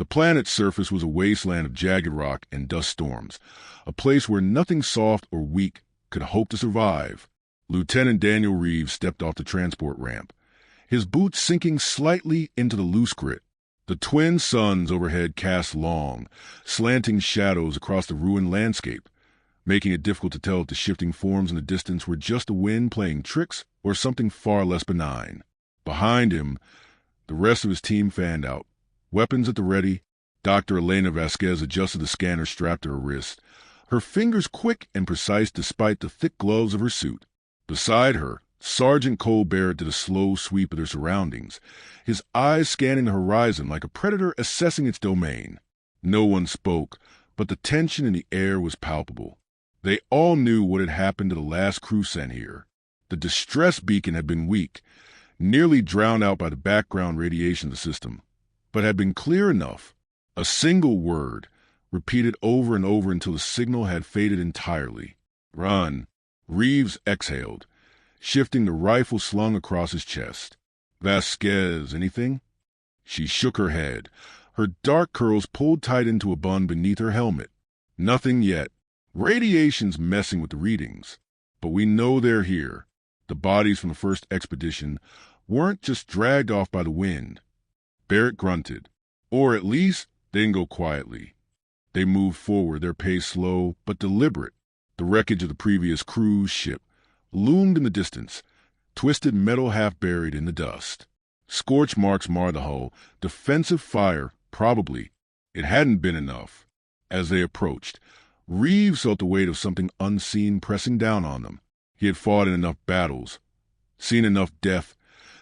The planet's surface was a wasteland of jagged rock and dust storms, a place where nothing soft or weak could hope to survive. Lieutenant Daniel Reeves stepped off the transport ramp, his boots sinking slightly into the loose grit. The twin suns overhead cast long, slanting shadows across the ruined landscape, making it difficult to tell if the shifting forms in the distance were just the wind playing tricks or something far less benign. Behind him, the rest of his team fanned out, weapons at the ready. Dr. Elena Vasquez adjusted the scanner strapped to her wrist, her fingers quick and precise despite the thick gloves of her suit. Beside her, Sergeant Cole Barrett did a slow sweep of their surroundings, his eyes scanning the horizon like a predator assessing its domain. No one spoke, but the tension in the air was palpable. They all knew what had happened to the last crew sent here. The distress beacon had been weak, nearly drowned out by the background radiation of the system, but had been clear enough. A single word, repeated over and over until the signal had faded entirely. "Run." Reeves exhaled, shifting the rifle slung across his chest. "Vasquez, anything?" She shook her head, her dark curls pulled tight into a bun beneath her helmet. "Nothing yet. Radiation's messing with the readings. But we know they're here. The bodies from the first expedition weren't just dragged off by the wind." Barrett grunted. "Or at least they didn't go quietly. They moved forward, their pace slow but deliberate. The wreckage of the previous cruise ship loomed in the distance, twisted metal half buried in the dust. Scorch marks marred the hull, defensive fire, probably. It hadn't been enough. As they approached, Reeves felt the weight of something unseen pressing down on them. He had fought in enough battles, seen enough death,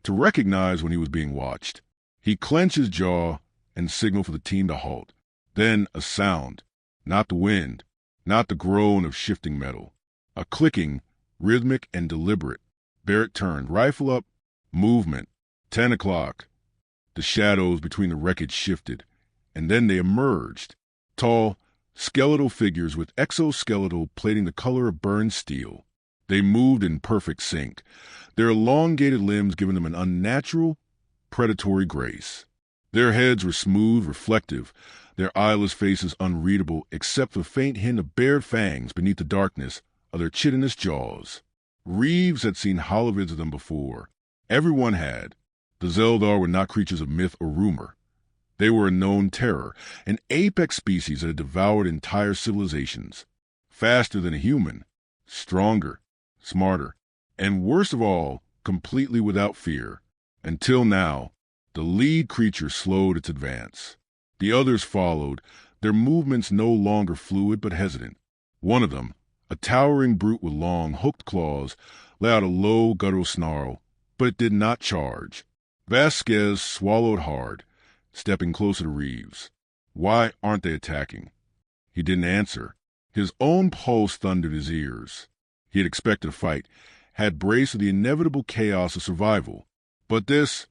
to recognize when he was being watched. He clenched his jaw and signaled for the team to halt. Then a sound, not the wind, not the groan of shifting metal. A clicking, rhythmic and deliberate. Barrett turned, rifle up, movement. 10 o'clock. The shadows between the wreckage shifted, and then they emerged. Tall, skeletal figures with exoskeletal plating the color of burned steel. They moved in perfect sync, their elongated limbs giving them an unnatural, predatory grace. Their heads were smooth, reflective, their eyeless faces unreadable except for the faint hint of bared fangs beneath the darkness of their chitinous jaws. Reeves had seen holovids of them before. Everyone had. The Zeldar were not creatures of myth or rumor. They were a known terror, an apex species that had devoured entire civilizations. Faster than a human, stronger, smarter, and worst of all, completely without fear. Until now, the lead creature slowed its advance. The others followed, their movements no longer fluid but hesitant. One of them, a towering brute with long, hooked claws, let out a low, guttural snarl, but it did not charge. Vasquez swallowed hard, stepping closer to Reeves. "Why aren't they attacking?" He didn't answer. His own pulse thundered his ears. He had expected a fight, had braced for the inevitable chaos of survival. But this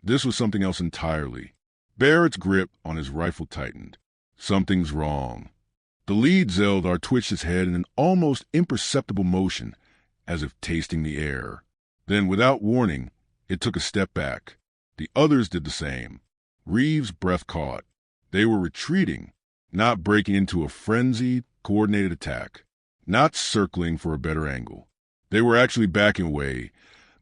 was something else entirely. Barrett's grip on his rifle tightened. Something's wrong. The lead Zeldar twitched his head in an almost imperceptible motion, as if tasting the air. Then, without warning, it took a step back. The others did the same. Reeves' breath caught. They were retreating, not breaking into a frenzied, coordinated attack, not circling for a better angle. They were actually backing away,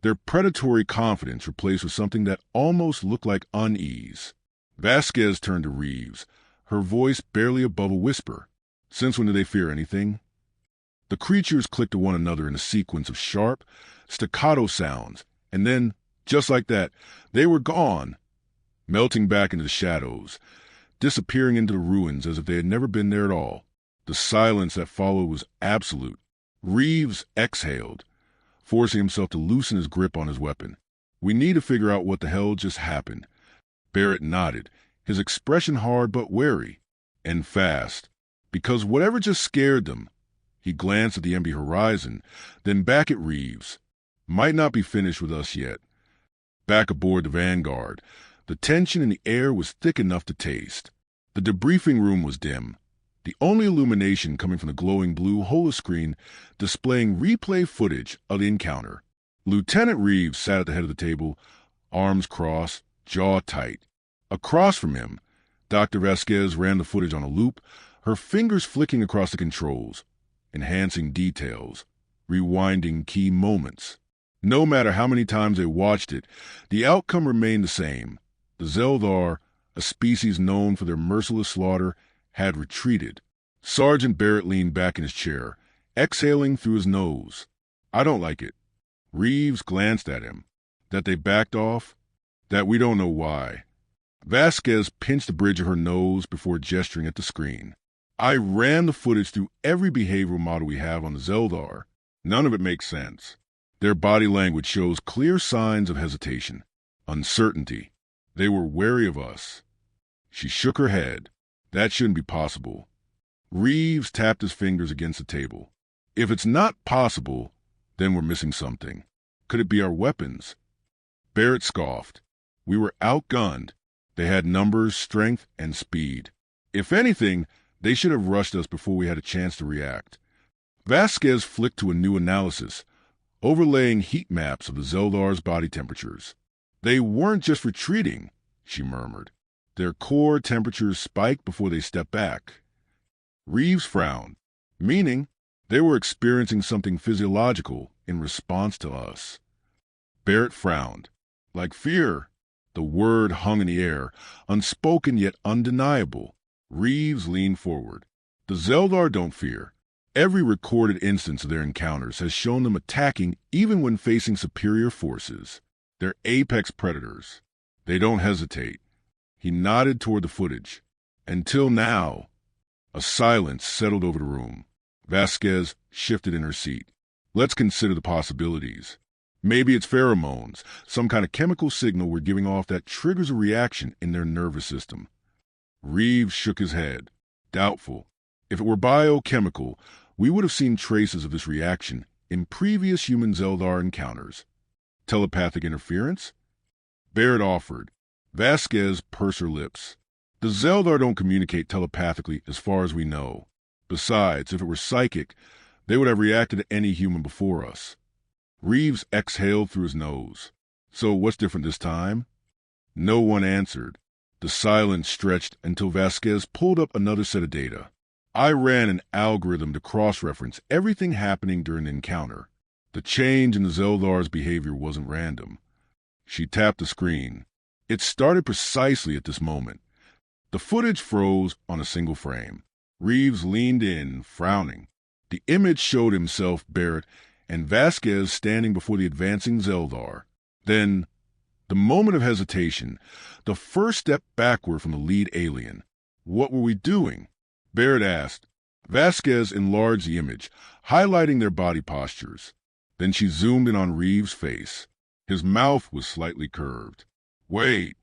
their predatory confidence replaced with something that almost looked like unease. Vasquez turned to Reeves, her voice barely above a whisper. "Since when do they fear anything?" The creatures clicked to one another in a sequence of sharp, staccato sounds, and then, just like that, they were gone, melting back into the shadows, disappearing into the ruins as if they had never been there at all. The silence that followed was absolute. Reeves exhaled, forcing himself to loosen his grip on his weapon. "We need to figure out what the hell just happened." Barrett nodded, his expression hard but wary, and fast, because whatever just scared them. He glanced at the empty horizon, then back at Reeves. "Might not be finished with us yet." Back aboard the Vanguard, the tension in the air was thick enough to taste. The debriefing room was dim, the only illumination coming from the glowing blue holoscreen displaying replay footage of the encounter. Lieutenant Reeves sat at the head of the table, arms crossed, jaw tight. Across from him, Dr. Vasquez ran the footage on a loop, her fingers flicking across the controls, enhancing details, rewinding key moments. No matter how many times they watched it, the outcome remained the same. The Zeldar, a species known for their merciless slaughter, had retreated. Sergeant Barrett leaned back in his chair, exhaling through his nose. I don't like it. Reeves glanced at him. That they backed off? That we don't know why. Vasquez pinched the bridge of her nose before gesturing at the screen. I ran the footage through every behavioral model we have on the Zeldar. None of it makes sense. Their body language shows clear signs of hesitation, uncertainty. They were wary of us. She shook her head. That shouldn't be possible. Reeves tapped his fingers against the table. If it's not possible, then we're missing something. Could it be our weapons? Barrett scoffed. We were outgunned. They had numbers, strength, and speed. If anything, they should have rushed us before we had a chance to react. Vasquez flicked to a new analysis, overlaying heat maps of the Zeldar's body temperatures. They weren't just retreating, she murmured. Their core temperatures spiked before they stepped back. Reeves frowned, meaning they were experiencing something physiological in response to us. Barrett frowned. Like fear. The word hung in the air, unspoken yet undeniable. Reeves leaned forward. The Zeldar don't fear. Every recorded instance of their encounters has shown them attacking even when facing superior forces. They're apex predators. They don't hesitate. He nodded toward the footage. Until now. A silence settled over the room. Vasquez shifted in her seat. Let's consider the possibilities. Maybe it's pheromones, some kind of chemical signal we're giving off that triggers a reaction in their nervous system. Reeves shook his head, doubtful. If it were biochemical, we would have seen traces of this reaction in previous human-Zeldar encounters. Telepathic interference? Barrett offered. Vasquez pursed her lips. The Zeldar don't communicate telepathically as far as we know. Besides, if it were psychic, they would have reacted to any human before us. Reeves exhaled through his nose. So what's different this time? No one answered. The silence stretched until Vasquez pulled up another set of data. I ran an algorithm to cross-reference everything happening during the encounter. The change in the Zeldar's behavior wasn't random. She tapped the screen. It started precisely at this moment. The footage froze on a single frame. Reeves leaned in, frowning. The image showed himself, Barrett, and Vasquez standing before the advancing Zeldar. Then, the moment of hesitation, the first step backward from the lead alien. What were we doing? Barrett asked. Vasquez enlarged the image, highlighting their body postures. Then she zoomed in on Reeves' face. His mouth was slightly curved. Wait.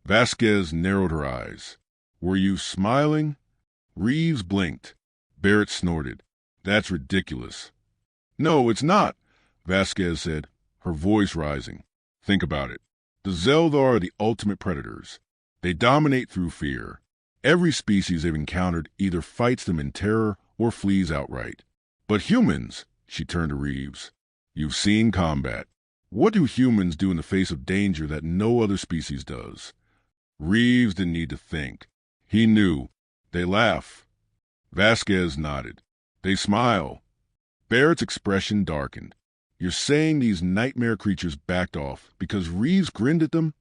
Vasquez narrowed her eyes. Were you smiling? Reeves blinked. Barrett snorted. That's ridiculous. No, it's not, Vasquez said, her voice rising. Think about it. The Zeldar are the ultimate predators. They dominate through fear. Every species they've encountered either fights them in terror or flees outright. But humans, she turned to Reeves, you've seen combat. What do humans do in the face of danger that no other species does? Reeves didn't need to think. He knew. They laugh. Vasquez nodded. They smile. Barrett's expression darkened. You're saying these nightmare creatures backed off because Reeves grinned at them?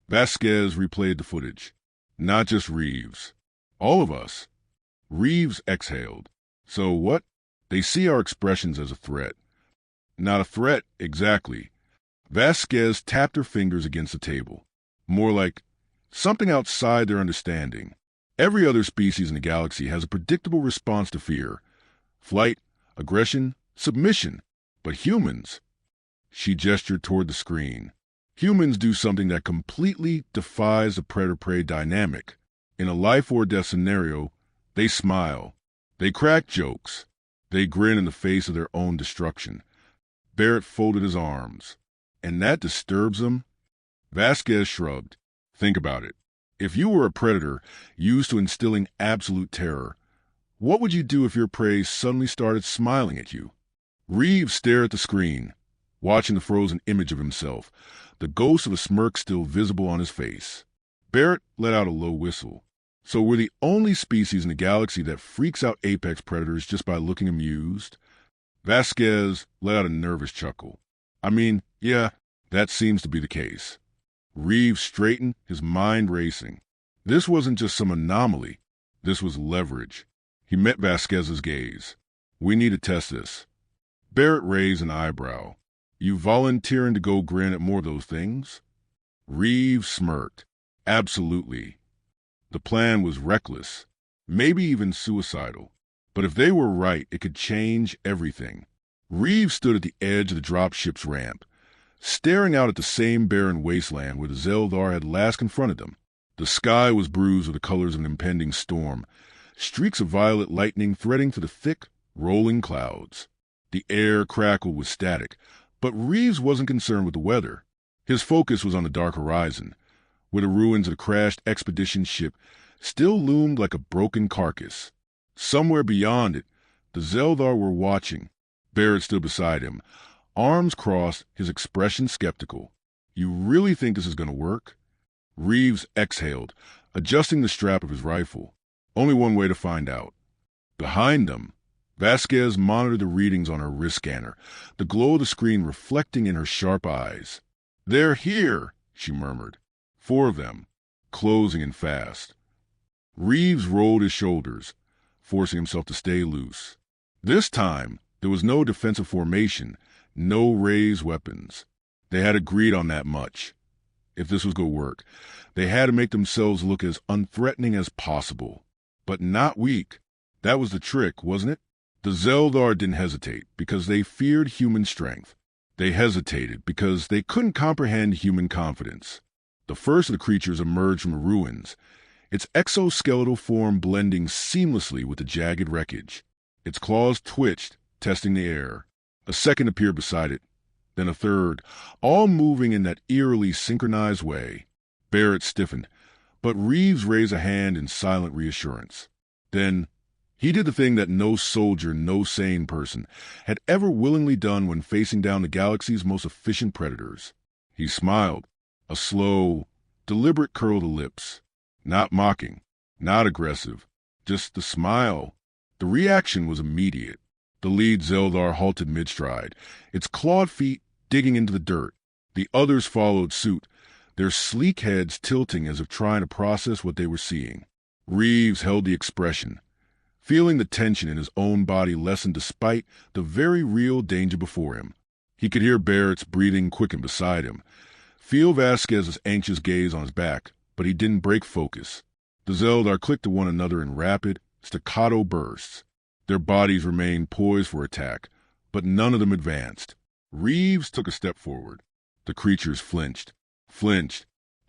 Vasquez replayed the footage. Not just Reeves. All of us. Reeves exhaled. So what? They see our expressions as a threat. Not a threat, exactly. Vasquez tapped her fingers against the table. More like something outside their understanding. Every other species in the galaxy has a predictable response to fear. Flight, aggression, submission. But humans... She gestured toward the screen. Humans do something that completely defies the predator-prey dynamic. In a life-or-death scenario, they smile. They crack jokes. They grin in the face of their own destruction. Barrett folded his arms. And that disturbs them? Vasquez shrugged. Think about it. If you were a predator used to instilling absolute terror, what would you do if your prey suddenly started smiling at you? Reeves stared at the screen, watching the frozen image of himself, the ghost of a smirk still visible on his face. Barrett let out a low whistle. So we're the only species in the galaxy that freaks out apex predators just by looking amused? Vasquez let out a nervous chuckle. I mean, yeah, that seems to be the case. Reeves straightened, his mind racing. This wasn't just some anomaly. This was leverage. He met Vasquez's gaze. We need to test this. Barrett raised an eyebrow. You volunteering to go grin at more of those things? Reeves smirked. Absolutely. The plan was reckless, maybe even suicidal. But if they were right, it could change everything. Reeves stood at the edge of the dropship's ramp, staring out at the same barren wasteland where the Zeldar had last confronted them. The sky was bruised with the colors of an impending storm, streaks of violet lightning threading through the thick, rolling clouds. The air crackled with static, but Reeves wasn't concerned with the weather. His focus was on the dark horizon, where the ruins of the crashed expedition ship still loomed like a broken carcass. Somewhere beyond it, the Zeldar were watching. Barrett stood beside him, arms crossed, his expression skeptical. You really think this is going to work? Reeves exhaled, adjusting the strap of his rifle. Only one way to find out. Behind them, Vasquez monitored the readings on her wrist scanner, the glow of the screen reflecting in her sharp eyes. They're here, she murmured. 4 of them, closing in fast. Reeves rolled his shoulders, forcing himself to stay loose. This time, there was no defensive formation, no raised weapons. They had agreed on that much. If this was going to work, they had to make themselves look as unthreatening as possible. But not weak. That was the trick, wasn't it? The Zeldar didn't hesitate because they feared human strength. They hesitated because they couldn't comprehend human confidence. The first of the creatures emerged from the ruins, its exoskeletal form blending seamlessly with the jagged wreckage. Its claws twitched, testing the air. A second appeared beside it, then a third, all moving in that eerily synchronized way. Barrett stiffened, but Reeves raised a hand in silent reassurance. Then he did the thing that no soldier, no sane person had ever willingly done when facing down the galaxy's most efficient predators. He smiled, a slow, deliberate curl of the lips. Not mocking, not aggressive, just the smile. The reaction was immediate. The lead Zeldar halted mid-stride, its clawed feet digging into the dirt. The others followed suit, their sleek heads tilting as if trying to process what they were seeing. Reeves held the expression, feeling the tension in his own body lessen despite the very real danger before him. He could hear Barrett's breathing quicken beside him, feel Vasquez's anxious gaze on his back, but he didn't break focus. The Zeldar clicked to one another in rapid, staccato bursts. Their bodies remained poised for attack, but none of them advanced. Reeves took a step forward. The creatures flinched.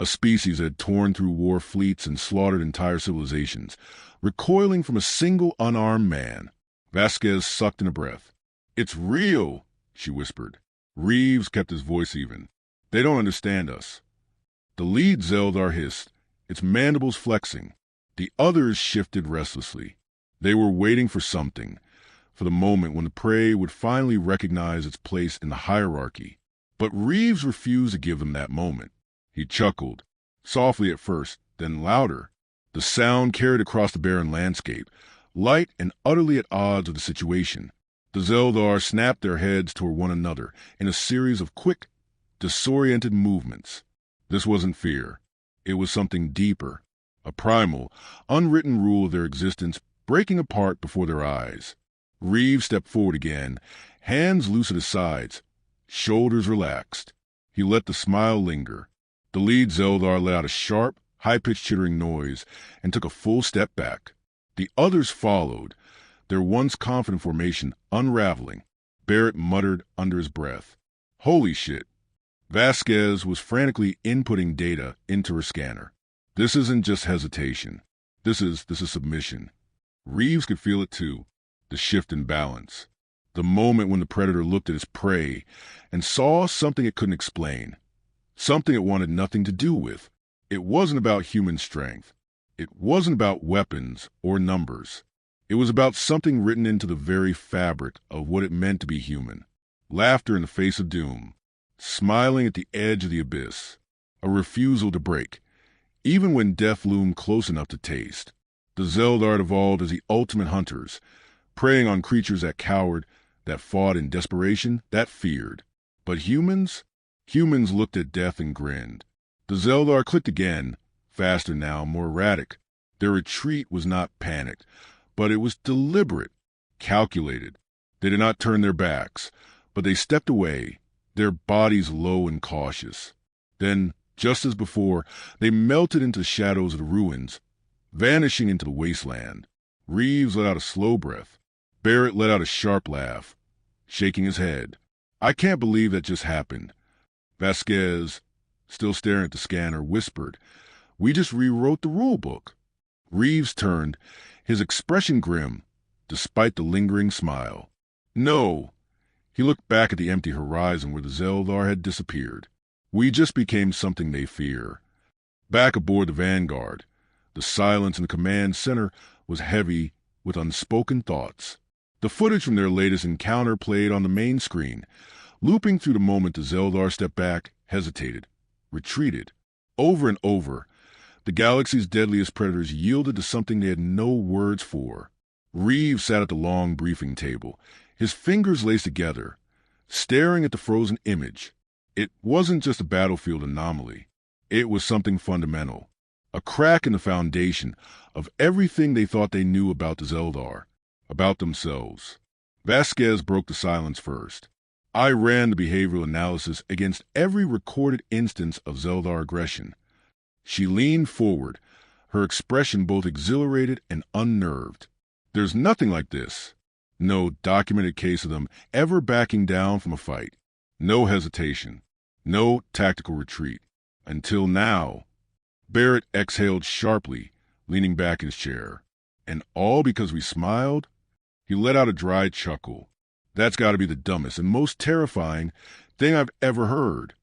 A species that had torn through war fleets and slaughtered entire civilizations, recoiling from a single unarmed man. Vasquez sucked in a breath. It's real, she whispered. Reeves kept his voice even. They don't understand us. The lead Zeldar hissed, its mandibles flexing. The others shifted restlessly. They were waiting for something, for the moment when the prey would finally recognize its place in the hierarchy. But Reeves refused to give them that moment. He chuckled, softly at first, then louder. The sound carried across the barren landscape, light and utterly at odds with the situation. The Zeldar snapped their heads toward one another in a series of quick, disoriented movements. This wasn't fear. It was something deeper, a primal, unwritten rule of their existence breaking apart before their eyes. Reeves stepped forward again, hands loose at his sides, shoulders relaxed. He let the smile linger. The lead Zeldar let out a sharp, high-pitched chittering noise and took a full step back. The others followed, their once confident formation unraveling. Barrett muttered under his breath, "Holy shit." Vasquez was frantically inputting data into her scanner. This isn't just hesitation. This is submission. Reeves could feel it too, the shift in balance. The moment when the predator looked at its prey and saw something it couldn't explain. Something it wanted nothing to do with. It wasn't about human strength. It wasn't about weapons or numbers. It was about something written into the very fabric of what it meant to be human. Laughter in the face of doom. Smiling at the edge of the abyss. A refusal to break, even when death loomed close enough to taste. The Zeldar had evolved as the ultimate hunters, preying on creatures that cowered, that fought in desperation, that feared. But humans? Humans looked at death and grinned. The Zeldar clicked again, faster now, more erratic. Their retreat was not panicked, but it was deliberate, calculated. They did not turn their backs, but they stepped away, their bodies low and cautious. Then, just as before, they melted into the shadows of the ruins, vanishing into the wasteland. Reeves let out a slow breath. Barrett let out a sharp laugh, shaking his head. I can't believe that just happened. Vasquez, still staring at the scanner, whispered, "We just rewrote the rule book." Reeves turned, his expression grim, despite the lingering smile. No. He looked back at the empty horizon where the Zeldar had disappeared. We just became something they fear. Back aboard the Vanguard, the silence in the command center was heavy with unspoken thoughts. The footage from their latest encounter played on the main screen, looping through the moment the Zeldar stepped back, hesitated, retreated. Over and over, the galaxy's deadliest predators yielded to something they had no words for. Reeves sat at the long briefing table, his fingers laced together, staring at the frozen image. It wasn't just a battlefield anomaly. It was something fundamental, a crack in the foundation of everything they thought they knew about the Zeldar, about themselves. Vasquez broke the silence first. I ran the behavioral analysis against every recorded instance of Zeldar aggression. She leaned forward, her expression both exhilarated and unnerved. There's nothing like this. No documented case of them ever backing down from a fight. No hesitation. No tactical retreat. Until now. Barrett exhaled sharply, leaning back in his chair. And all because we smiled? He let out a dry chuckle. That's got to be the dumbest and most terrifying thing I've ever heard.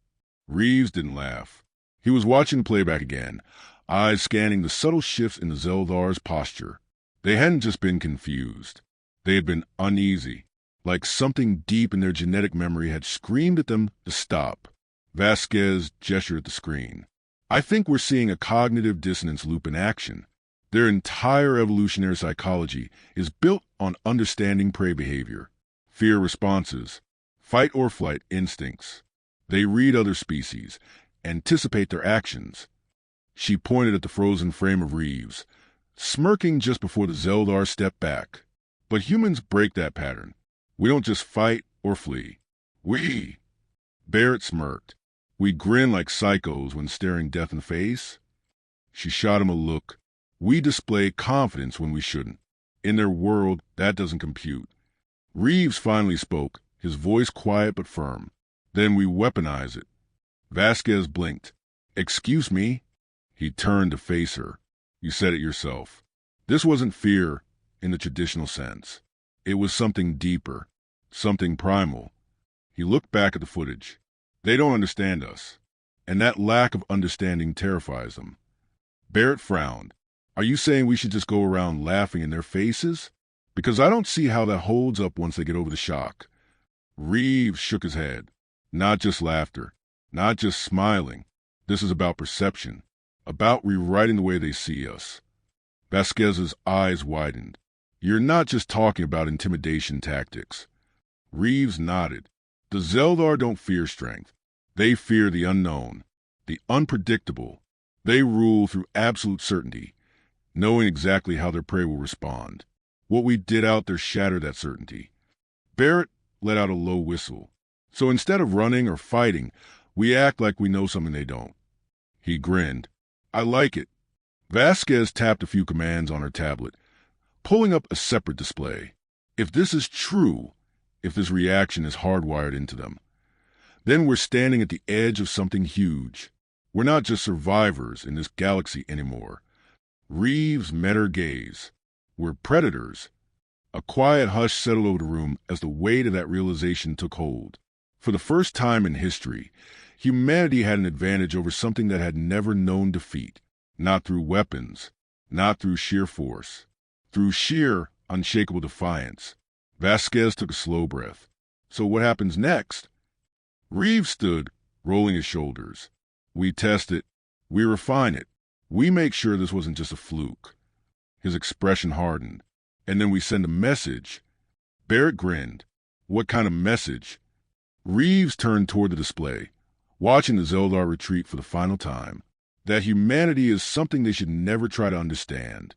Reeves didn't laugh. He was watching the playback again, eyes scanning the subtle shifts in the Zeldar's posture. They hadn't just been confused. They had been uneasy, like something deep in their genetic memory had screamed at them to stop. Vasquez gestured at the screen. I think we're seeing a cognitive dissonance loop in action. Their entire evolutionary psychology is built on understanding prey behavior, fear responses, fight or flight instincts. They read other species, anticipate their actions. She pointed at the frozen frame of Reeves, smirking just before the Zeldar stepped back. But humans break that pattern. We don't just fight or flee. We. Barrett smirked. We grin like psychos when staring death in the face. She shot him a look. We display confidence when we shouldn't. In their world, that doesn't compute. Reeves finally spoke, his voice quiet but firm. Then we weaponize it. Vasquez blinked. Excuse me? He turned to face her. You said it yourself. This wasn't fear in the traditional sense. It was something deeper, something primal. He looked back at the footage. They don't understand us, and that lack of understanding terrifies them. Barrett frowned. Are you saying we should just go around laughing in their faces? Because I don't see how that holds up once they get over the shock. Reeves shook his head. Not just laughter, not just smiling. This is about perception, about rewriting the way they see us. Vasquez's eyes widened. You're not just talking about intimidation tactics. Reeves nodded. The Zeldar don't fear strength. They fear the unknown, the unpredictable. They rule through absolute certainty, knowing exactly how their prey will respond. What we did out there shattered that certainty. Barrett let out a low whistle. So instead of running or fighting, we act like we know something they don't. He grinned. I like it. Vasquez tapped a few commands on her tablet, pulling up a separate display. If this is true, if this reaction is hardwired into them, then we're standing at the edge of something huge. We're not just survivors in this galaxy anymore. Reeves met her gaze. We're predators. A quiet hush settled over the room as the weight of that realization took hold. For the first time in history, humanity had an advantage over something that had never known defeat. Not through weapons, not through sheer force, through sheer, unshakable defiance. Vasquez took a slow breath. So what happens next? Reeves stood, rolling his shoulders. We test it. We refine it. We make sure this wasn't just a fluke. His expression hardened. And then we send a message. Barrett grinned. What kind of message? Reeves turned toward the display, watching the Zeldar retreat for the final time. That humanity is something they should never try to understand.